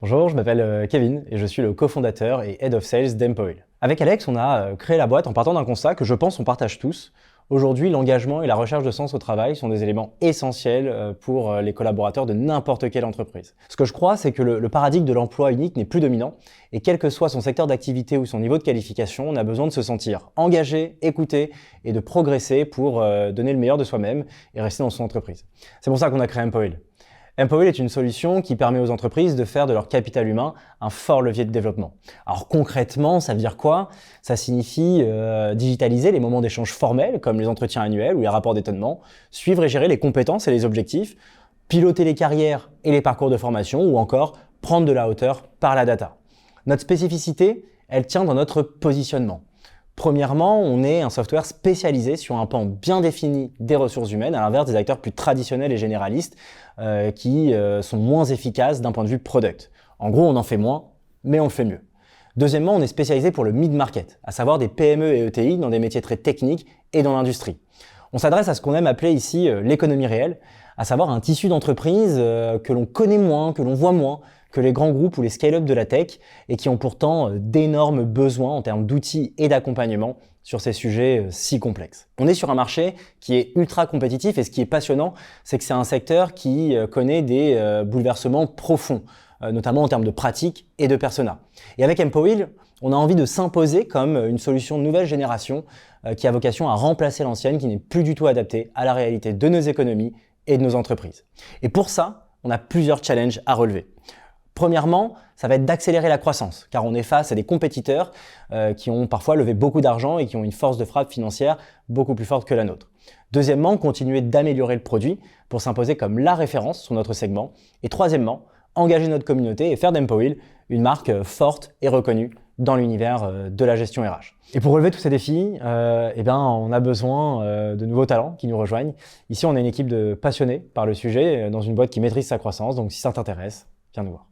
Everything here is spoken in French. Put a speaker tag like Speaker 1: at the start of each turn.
Speaker 1: Bonjour, je m'appelle Kevin et je suis le cofondateur et Head of Sales d'Empoil. Avec Alex, on a créé la boîte en partant d'un constat que je pense on partage tous. Aujourd'hui, l'engagement et la recherche de sens au travail sont des éléments essentiels pour les collaborateurs de n'importe quelle entreprise. Ce que je crois, c'est que le paradigme de l'emploi unique n'est plus dominant et quel que soit son secteur d'activité ou son niveau de qualification, on a besoin de se sentir engagé, écouté et de progresser pour donner le meilleur de soi-même et rester dans son entreprise. C'est pour ça qu'on a créé Empoil. Empoil est une solution qui permet aux entreprises de faire de leur capital humain un fort levier de développement. Alors concrètement, ça veut dire quoi? Ça signifie digitaliser les moments d'échange formels, comme les entretiens annuels ou les rapports d'étonnement, suivre et gérer les compétences et les objectifs, piloter les carrières et les parcours de formation, ou encore prendre de la hauteur par la data. Notre spécificité, elle tient dans notre positionnement. Premièrement, on est un software spécialisé sur un pan bien défini des ressources humaines, à l'inverse des acteurs plus traditionnels et généralistes qui sont moins efficaces d'un point de vue product. En gros, on en fait moins, mais on le fait mieux. Deuxièmement, on est spécialisé pour le mid-market, à savoir des PME et ETI dans des métiers très techniques et dans l'industrie. On s'adresse à ce qu'on aime appeler ici l'économie réelle, à savoir un tissu d'entreprise que l'on connaît moins, que l'on voit moins, que les grands groupes ou les scale-up de la tech et qui ont pourtant d'énormes besoins en termes d'outils et d'accompagnement sur ces sujets si complexes. On est sur un marché qui est ultra compétitif et ce qui est passionnant, c'est que c'est un secteur qui connaît des bouleversements profonds, notamment en termes de pratiques et de persona. Et avec Empoil, on a envie de s'imposer comme une solution de nouvelle génération qui a vocation à remplacer l'ancienne qui n'est plus du tout adaptée à la réalité de nos économies et de nos entreprises. Et pour ça, on a plusieurs challenges à relever. Premièrement, ça va être d'accélérer la croissance, car on est face à des compétiteurs qui ont parfois levé beaucoup d'argent et qui ont une force de frappe financière beaucoup plus forte que la nôtre. Deuxièmement, continuer d'améliorer le produit pour s'imposer comme la référence sur notre segment. Et troisièmement, engager notre communauté et faire d'Empoil une marque forte et reconnue dans l'univers de la gestion RH. Et pour relever tous ces défis, on a besoin de nouveaux talents qui nous rejoignent. Ici, on a une équipe de passionnés par le sujet dans une boîte qui maîtrise sa croissance, donc si ça t'intéresse, viens nous voir.